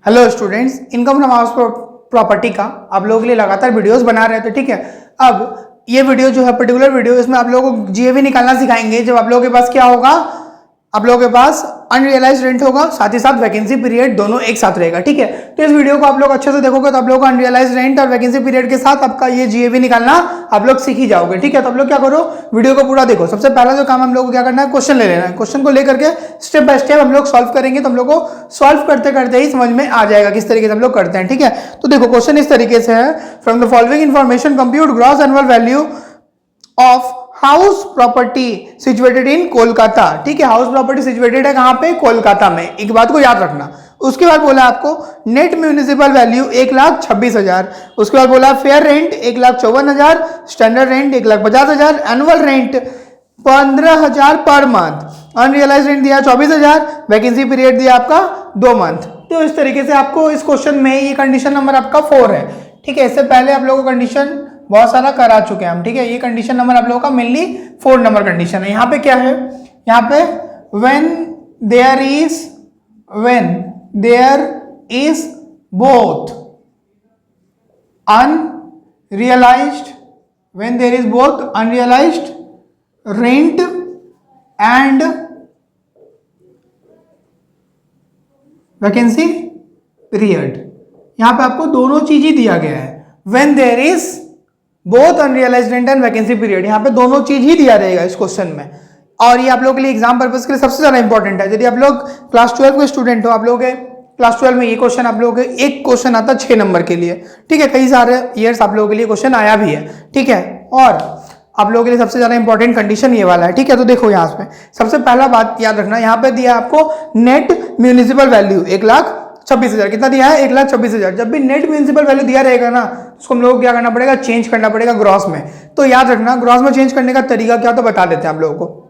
Hello students, income from house property का आप लोगों के लिए लगातार वीडियोस बना रहे थे। ठीक है, अब ये वीडियो जो है पर्टिकुलर वीडियो, इसमें आप लोगों को जीएवी निकालना सिखाएंगे। जब आप लोगों के पास क्या होगा, आप लोगों के पास अनरियलाइज रेंट होगा, साथ ही साथ वैकेंसी पीरियड दोनों एक साथ रहेगा। ठीक है, तो इस वीडियो को आप लोग अच्छे से देखोगे तो आप लोग को अनरियलाइज रेंट और वैकेंसी पीरियड के साथ आपका ये जीएवी निकालना आप लोग सीख ही जाओगे। ठीक है, तो आप लोग क्या करो, वीडियो को पूरा देखो। सबसे पहला जो काम हम लोग को क्या करना है, क्वेश्चन ले लेना है। क्वेश्चन को लेकर के स्टेप बाय स्टेप हम लोग सॉल्व करेंगे, तो हम लोग को सॉल्व करते करते ही समझ में आ जाएगा किस तरीके से हम लोग करते हैं। ठीक है, तो देखो क्वेश्चन इस तरीके से है, from the following information compute gross annual value of house property situated in Kolkata. ठीक है, हाउस प्रॉपर्टी सिचुएटेड है कहां पे, कोलकाता में। एक बात को याद रखना। उसके बाद बोला आपको नेट म्यूनिसिपल वैल्यू 1,56,000। उसके बाद बोला fair rent 1,54,000, standard rent 1,50,000, annual rent 15,000 per month, unrealise rent दिया 24,000, वैकेंसी पीरियड दिया आपका 2 मंथ। तो इस तरीके से आपको इस क्वेश्चन में ये कंडीशन नंबर आपका 4 है। ठीक है, इससे पहले आप लोगों को कंडीशन बहुत सारा करा चुके हैं हम। ठीक है, ये कंडीशन नंबर आप लोगों का मेनली 4 नंबर कंडीशन है। यहाँ पे क्या है, यहाँ पे when there is both unrealized rent and vacancy period, यहाँ पे आपको दोनों चीज ही दिया गया है। When there is both unrealized rent and vacancy period, यहाँ पे दोनों चीज ही दिया रहेगा इस क्वेश्चन में। और ये आप लोगों के लिए एग्जाम पर्पस के लिए सबसे ज्यादा इंपॉर्टेंट है। यदि आप लोग क्लास 12 के स्टूडेंट हो, आप लोग क्लास 12 में ये क्वेश्चन आप लोगों के एक क्वेश्चन आता है 6 नंबर के लिए। ठीक है, कई सारे ईयर्स आप लोगों के लिए क्वेश्चन आया भी है। ठीक है, और आप लोगों के लिए सबसे ज्यादा इंपॉर्टेंट कंडीशन ये वाला है। ठीक है, तो देखो यहाँ पे सबसे पहला बात याद रखना, यहाँ पे दिया आपको नेट म्यूनिसिपल वैल्यू 1,26,000। कितना दिया है, 1,26,000। जब भी नेट म्यूनिसिपल वैल्यू दिया रहेगा ना, उसको हम लोग क्या करना पड़ेगा, चेंज करना पड़ेगा ग्रॉस में। तो याद रखना, ग्रॉस में चेंज करने का तरीका क्या, तो बता देते हैं आप लोगों को।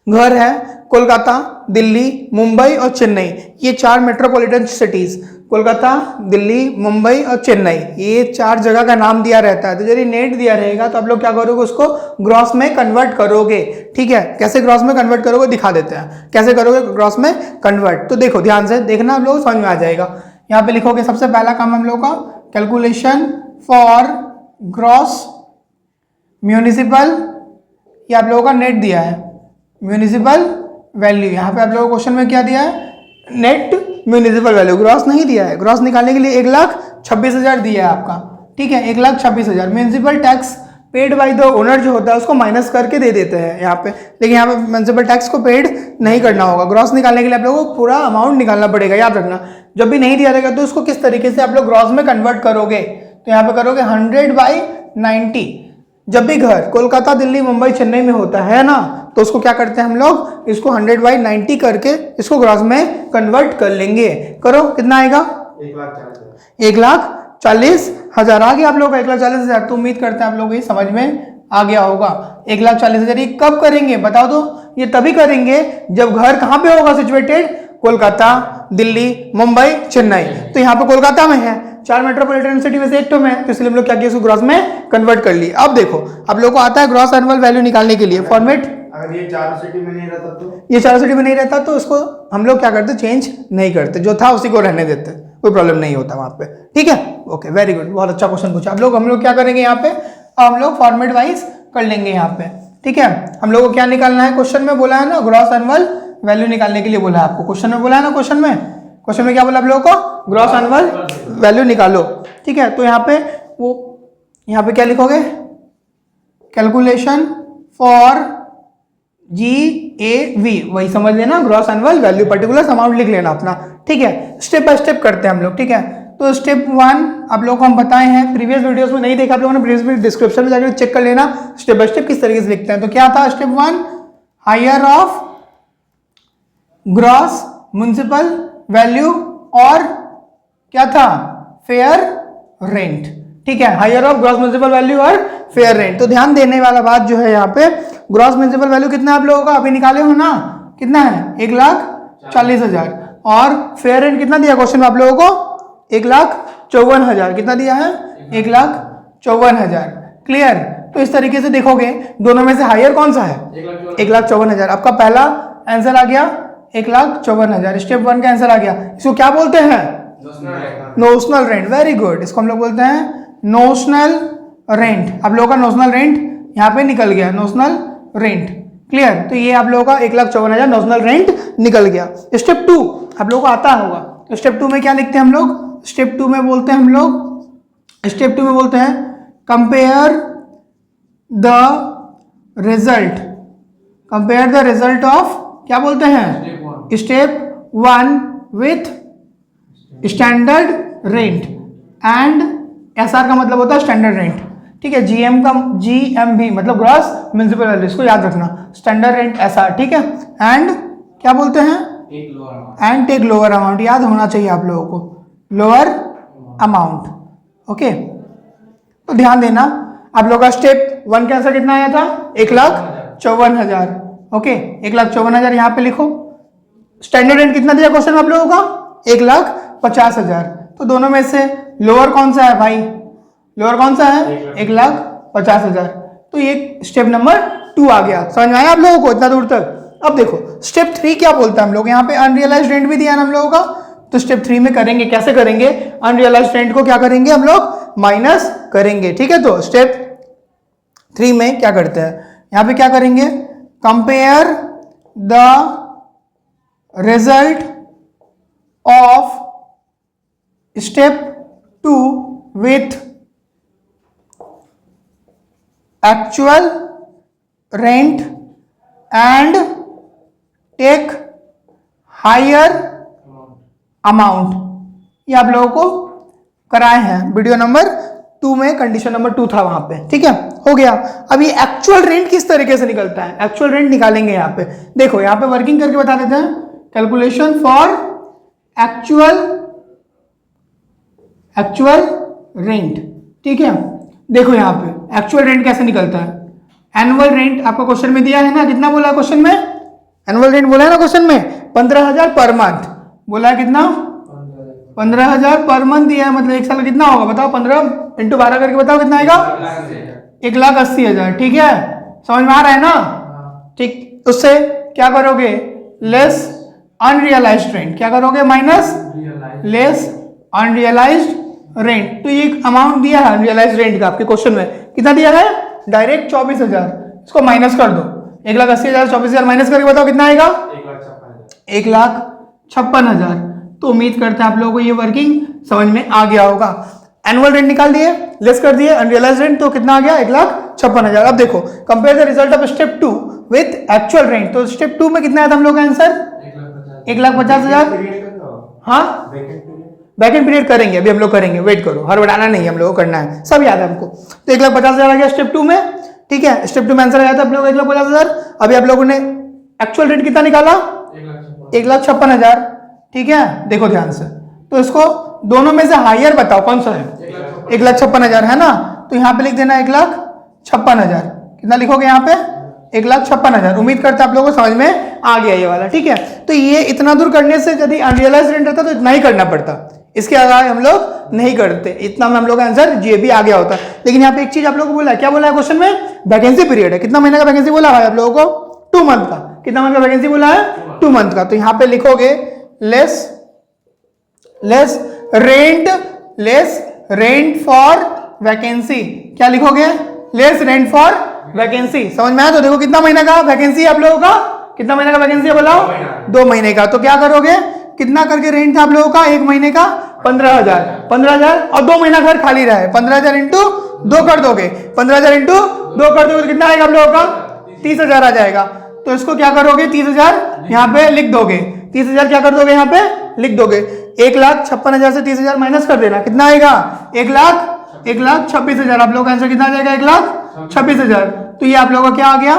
घर है कोलकाता, दिल्ली, मुंबई और चेन्नई, ये 4 मेट्रोपॉलिटन सिटीज, कोलकाता, दिल्ली, मुंबई और चेन्नई, ये 4 जगह का नाम दिया रहता है। तो यदि नेट दिया रहेगा तो आप लोग क्या करोगे, उसको ग्रॉस में कन्वर्ट करोगे। ठीक है, कैसे ग्रॉस में कन्वर्ट करोगे दिखा देते हैं, कैसे करोगे ग्रॉस में कन्वर्ट। तो देखो ध्यान से देखना, आप लोग समझ में आ जाएगा। यहाँ पे लिखोगे सबसे पहला काम हम लोग का, कैलकुलेशन फॉर ग्रॉस म्यूनिसिपल, ये आप लोगों का नेट दिया है, म्यूनिसिपल वैल्यू। यहाँ पे आप लोगों को क्वेश्चन में क्या दिया है, नेट म्यूनिसिपल वैल्यू, ग्रॉस नहीं दिया है। ग्रॉस निकालने के लिए 1,26,000 दिया है आपका। ठीक है, 1,26,000। Municipal tax paid by the owner जो होता है उसको माइनस करके दे देते हैं यहाँ पे, लेकिन यहाँ पे म्यूनिसिपल टैक्स को पेड नहीं करना होगा। ग्रॉस निकालने के लिए आप लोगों को पूरा अमाउंट निकालना पड़ेगा। याद रखना, जब भी नहीं दिया रहेगा तो उसको किस तरीके से आप लोग ग्रॉस में कन्वर्ट करोगे, तो यहाँ पे करोगे 100/90। जब भी घर कोलकाता, दिल्ली, मुंबई, चेन्नई में होता है ना, तो उसको क्या करते हैं हम लोग, इसको 100/90 करके इसको ग्रॉस में कन्वर्ट कर लेंगे। करो, कितना आएगा, 1,40,000 आ गया आप लोग का, 1,40,000। तो उम्मीद करते हैं आप लोग ये समझ में आ गया होगा। 1,40,000 ये कब करेंगे बताओ तो, ये तभी करेंगे जब घर कहाँ पे होगा सिचुएटेड, कोलकाता, दिल्ली, मुंबई, चेन्नई। तो यहाँ पे कोलकाता में है, 4 मेट्रोपॉलिटन सिटी में से एक तो में, तो इसलिए हम लोग क्या किया, इसको ग्रॉस में कन्वर्ट कर लिए। अब देखो आप लोग को आता है ग्रॉस एनुअल वैल्यू निकालने के लिए फॉर्मेट। अगर ये 4 सिटी में नहीं रहता तो, ये 4 सिटी में नहीं रहता तो इसको हम लोग क्या करते, चेंज नहीं करते, जो था उसी को रहने देते, कोई प्रॉब्लम नहीं होता वहां पे। ठीक है, ओके, वेरी गुड, बहुत अच्छा क्वेश्चन पूछा। हम लोग क्या करेंगे यहाँ पे, हम लोग फॉर्मेट वाइज कर लेंगे यहाँ पे। ठीक है, हम लोग को क्या निकालना है, क्वेश्चन में बोला है ना ग्रॉस एनुअल वैल्यू निकालने के लिए बोला है आपको। क्वेश्चन में बोला है ना, क्वेश्चन में क्या बोला आप लोगों को, ग्रॉस एनुअल वैल्यू निकालो। ठीक है, तो यहाँ पे क्या लिखोगे, कैलकुलेशन फॉर GAV, वही समझ लेना, gross annual value, particular amount लिख लेना अपना। ठीक है, स्टेप बाय स्टेप करते हैं हम लोग। ठीक है, तो स्टेप 1 आप लोगों को हम बताए हैं, प्रीवियस वीडियोस में नहीं देखा आप लोगों ने, प्रीवियस डिस्क्रिप्शन में जाकर चेक कर लेना स्टेप बाय स्टेप किस तरीके से लिखते हैं। तो क्या था step 1, higher of gross municipal value और क्या था, फेयर रेंट। ठीक है, higher of gross municipal value और फेयर रेंट। तो ध्यान देने वाला बात जो है यहाँ पे, ग्रॉस म्युनिसिपल वैल्यू कितना है आप लोगों का, अभी निकाले हो ना, कितना है, 1,40,000। और फेयर रेंट कितना दिया क्वेश्चन में आप लोगों को, 1,54,000। कितना दिया है, 1,54,000। क्लियर। तो इस तरीके से देखोगे दोनों में से हायर कौन सा है, 1,54,000। आपका पहला आंसर आ गया 1,54,000, स्टेप 1 का आंसर आ गया। इसको क्या बोलते हैं, नोशनल रेंट, वेरी गुड, इसको हम लोग बोलते हैं नोशनल रेंट। आप लोगों का नोशनल रेंट यहाँ पे निकल गया, नोशनल रेंट, क्लियर। तो ये आप लोगों का 1,54,000 नोशनल रेंट निकल गया। स्टेप 2 आप लोगों को आता होगा, तो स्टेप 2 में क्या लिखते हैं हम लोग? स्टेप 2 में बोलते हैं हम लोग, स्टेप 2 में बोलते हैं compare the result, compare the result of, क्या बोलते हैं? Step 1 with standard rent and SR का मतलब होता है स्टैंडर्ड रेंट, ठीक है। जीएम का जीएमवी मतलब ग्रॉस म्युनिसिपल वैल्यू, इसको याद रखना, स्टैंडर्ड रेंट एसआर, ठीक है। एंड क्या बोलते हैं? एंड टेक लोअर अमाउंट, याद होना चाहिए आप लोगों को, लोअर अमाउंट, ओके। तो ध्यान देना, आप लोगों का स्टेप 1 का आंसर कितना आया था? 1,54,000, ओके। 1,54,000 यहाँ पे लिखो। स्टैंडर्ड रेंट कितना दिया क्वेश्चन में आप लोगों का? 1,50,000। तो दोनों में से लोअर कौन सा है भाई? लोअर कौन सा है? 1,50,000। तो ये स्टेप नंबर 2 आ गया। समझ में आया आप लोगों को इतना दूर तक? अब देखो स्टेप 3 क्या बोलता है हम लोग, यहाँ पे अनरियलाइज्ड रेंट भी दिया ना हम लोगों का, तो स्टेप 3 में करेंगे, कैसे करेंगे? अनरियलाइज्ड रेंट को क्या करेंगे हम लोग? माइनस करेंगे, ठीक है। तो स्टेप 3 में क्या करते हैं, यहाँ पे क्या करेंगे? Compare the result of step 2 with actual rent and take higher amount. ये आप लोगों को कराए हैं वीडियो नंबर 2 में, कंडीशन नंबर 2 था वहां पे, ठीक है, हो गया। अब ये एक्चुअल रेंट किस तरीके से निकलता है? एक्चुअल रेंट निकालेंगे यहाँ पे, देखो यहाँ पे वर्किंग करके बता देते हैं। कैलकुलेशन फॉर एक्चुअल रेंट, ठीक है। देखो यहाँ पे एक्चुअल रेंट कैसे निकलता है? एनुअल रेंट आपको क्वेश्चन में दिया है ना, कितना बोला है क्वेश्चन में? एनुअल रेंट बोला है ना क्वेश्चन में, 15,000 पर मंथ बोला है। कितना? 15,000 पर मंथ दिया है, मतलब एक साल का कितना होगा बताओ? 15 × 12 करके बताओ कितना आएगा? 1,80,000, ठीक है। समझ में आ रहा है ना? ठीक, उससे क्या करोगे? लेस अनरियलाइज्ड रेंट, क्या करोगे? Minus less unrealised rent. तो ये एक अमाउंट दिया है अनरियलाइज्ड रेंट का आपके क्वेश्चन में, कितना दिया है? डायरेक्ट 24,000। इसको माइनस कर दो, 1,80,000 24,000 माइनस करके बताओ कितना आएगा? 1,56,000। तो उम्मीद करते हैं आप लोगों को ये वर्किंग समझ में आ गया होगा। एनुअल रेंट निकाल दिए, लेस कर दिए अनरियलाइज्ड रेंट, तो कितना आ गया? 1,56,000। अब देखो compare the result of step 2 with actual rent, तो स्टेप 2 में कितना आया था हम लोग का आंसर? 1,50,000। हाँ, बैक एंड पीरियड करेंगे, अभी हम लोग करेंगे, वेट करो, हड़बड़ाना नहीं, हम लोग को करना है, सब याद है हमको। तो 1,50,000 आ गया स्टेप 2 में, ठीक है। स्टेप 2 में आंसर आया था आप लोग 1,50,000। अभी आप लोगों ने एक्चुअल रेट कितना निकाला? 1,56,000, ठीक है। देखो ध्यान से, तो इसको दोनों में से हायर बताओ कौन सा है? 1,56,000 है ना, तो यहाँ पे लिख देना 1,56,000। कितना लिखोगे यहाँ पे? 1,56,000। उम्मीद करते हैं आप लोगों को समझ में आ गया ये वाला, ठीक है। तो ये इतना दूर करने से यदि अनरियलाइज्ड रेंट रहता तो इतना ही करना पड़ता, इसके आगे हम लोग नहीं करते, इतना में हम लोग का आंसर जीएबी आ गया होता। लेकिन यहाँ पे एक चीज आप लोगों को बोला है, क्या बोला है क्वेश्चन में? वैकेंसी पीरियड है। कितना महीने का वैकेंसी बोला है आप लोगों को? 2 मंथ का। कितना मंथ का वैकेंसी बोला है? 2 मंथ का। तो यहाँ पे लिखोगे लेस रेंट फॉर वैकेंसी। क्या लिखोगे? Less rent for vacancy. समझ में आया? तो देखो कितना महीने का वैकेंसी आप लोगों का? कितना महीने का वैकेंसी है बोला? 2 महीने का। तो क्या करोगे? कितना करके रेंट था आप लोगों का? 1 महीने का 15,000 और 2 महीना घर खाली रहा है, 15,000 इंटू 2 कर दोगे, 15,000 इंटू 2 कर दोगे तो कितना आएगा आप लोगों का? 30,000 आ जाएगा। तो इसको क्या करोगे? 30,000 यहाँ पे लिख दोगे, 30,000 क्या कर दोगे यहाँ पे? लिख दोगे। 1,56,000 से 30,000 माइनस कर देना, कितना आएगा? 1,26,000। आप लोगों का आंसर कितना आ जाएगा? 1,26,000। तो ये आप लोगों का क्या आ गया?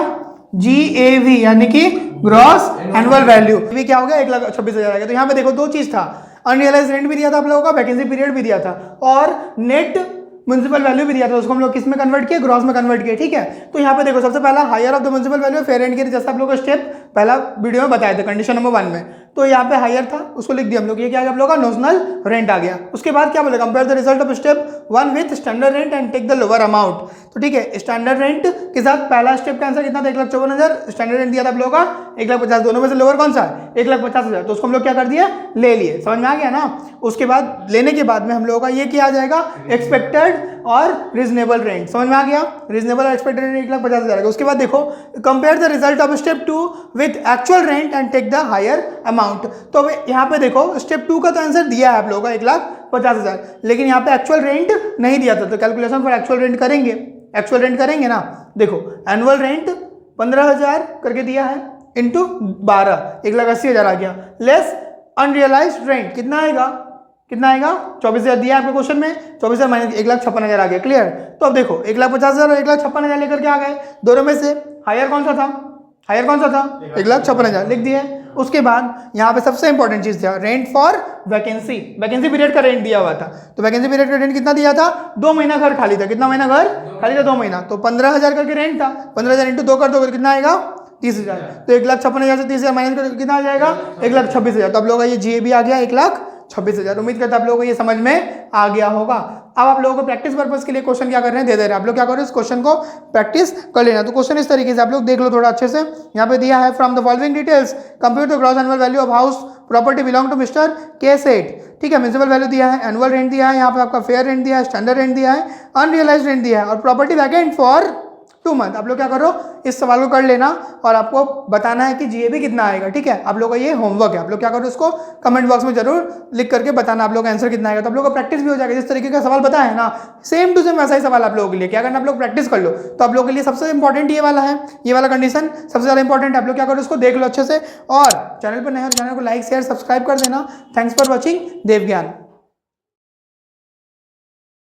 GAV यानी कि ग्रॉस एनुअल वैल्यू। भी क्या हो गया? 1,26,000 आ गया। तो यहाँ पे देखो 2 चीज था, अनरियलाइज्ड रेंट भी दिया था आप लोगों का, वैकेंसी पीरियड भी दिया था, और नेट म्युनिसिपल वैल्यू भी दिया था। उसको हम लोग किस में कन्वर्ट किए? ग्रॉस में कन्वर्ट किए, ठीक है। तो यहाँ पे देखो सबसे पहला higher of the municipal value fair and care, जैसा आप लोगों को स्टेप पहला वीडियो में बताए थे कंडीशन नंबर 1 में। तो यहाँ पे हायर था, उसको लिख दिया हम लोग, ये क्या आ गया आप लोगों का नोशनल रेंट आ गया। उसके बाद क्या बोले, compare the result of step 1 with standard rent and take the lower amount. तो ठीक है, स्टैंडर्ड रेंट के साथ पहला स्टेप का आंसर कितना था, 1,54,000, स्टैंडर्ड रेंट दिया था आप लोगों का 1,50,000, दोनों में से लोअर कौन सा है, 1,50,000, तो उसको हम लोग क्या कर दिया, ले लिए। समझ में आ गया ना। उसके बाद लेने के बाद में हम लोगों का ये क्या आ जाएगा, एक्सपेक्टेड और रीजनेबल रेंट। समझ में आ गया, रीजनेबल और एक्सपेक्टेड रेंट 1,50,000। उसके बाद देखो, compare the result of step 2 with actual rent and take the higher amount. तो यहाँ पे देखो स्टेप 2 का तो आंसर दिया है आप लोगों का 1,50,000, लेकिन यहाँ पे एक्चुअल रेंट नहीं दिया था, तो कैलकुलेशन फॉर एक्चुअल रेंट करेंगे, एक्चुअल रेंट करेंगे ना। देखो एनुअल रेंट 15,000 करके दिया है, इंटू 12, 1,80,000 आ गया, लेस अनरियलाइज्ड रेंट कितना आएगा, कितना आएगा, 24,000 दिया आपके क्वेश्चन में, 24,000 माइनस 1,56,000 आ गया। क्लियर। तो अब देखो 1,50,000 और 1,56,000 लेकर के आ गए, दोनों में से हायर कौन सा था, हायर कौन सा था, 1,56,000 लिख दिए। उसके बाद यहाँ पे सबसे इंपॉर्टेंट चीज था rent for vacancy, vacancy period का रेंट दिया हुआ था। तो वैकेंसी पीरियड का रेंट कितना दिया था, 2 महीना घर खाली था, कितना महीना घर खाली था, 2 महीना, तो 15,000 करके रेंट था, 15,000 इंटू 2 कर दो कितना आएगा, 30,000। तो 1,56,000 से 30,000 माइनस कर कितना आ जाएगा, 1,26,000। तो आप लोगों का ये जीए भी आ गया 1,26,000। उम्मीद करता आप लोगों को ये समझ में आ गया होगा। अब आप लोगों को प्रैक्टिस पर्पस के लिए क्वेश्चन क्या कर रहे हैं, दे रहे हैं, आप लोग क्या करो, इस क्वेश्चन को प्रैक्टिस कर लेना। तो क्वेश्चन इस तरीके से आप लोग देख लो थोड़ा अच्छे से, यहाँ पे दिया है, from the following details compute the gross annual value of house property belong to mister K Seth. ठीक है, म्युनिसिपल वैल्यू दिया है, एनुअल रेंट दिया है, यहाँ पे आपका फेयर रेंट दिया है, स्टैंडर्ड रेंट दिया है, अनरियलाइज्ड रेंट दिया है, और प्रॉपर्टी वैकेंट फॉर 2 मंथ। आप लोग क्या करो, इस सवाल को कर लेना और आपको बताना है कि जीएबी कितना आएगा। ठीक है, आप लोगों का ये होमवर्क है, आप लोग क्या करो, इसको कमेंट बॉक्स में जरूर लिख करके बताना आप लोग का आंसर कितना आएगा। तो आप लोग का प्रैक्टिस भी हो जाएगा, जिस तरीके का सवाल बताया है ना, सेम टू सेम वैसा ही सवाल आप लोगों के लिए क्या करना, आप लोग प्रैक्टिस कर लो। तो आप लोगों के लिए सबसे इंपॉर्टेंट ये वाला है, ये वाला कंडीशन सबसे ज्यादा इंपॉर्टेंट है। आप लोग क्या करो, इसको देख लो अच्छे से, और चैनल पर नए हो चैनल को लाइक शेयर सब्सक्राइब कर देना। थैंक्स फॉर वॉचिंग देव ज्ञान।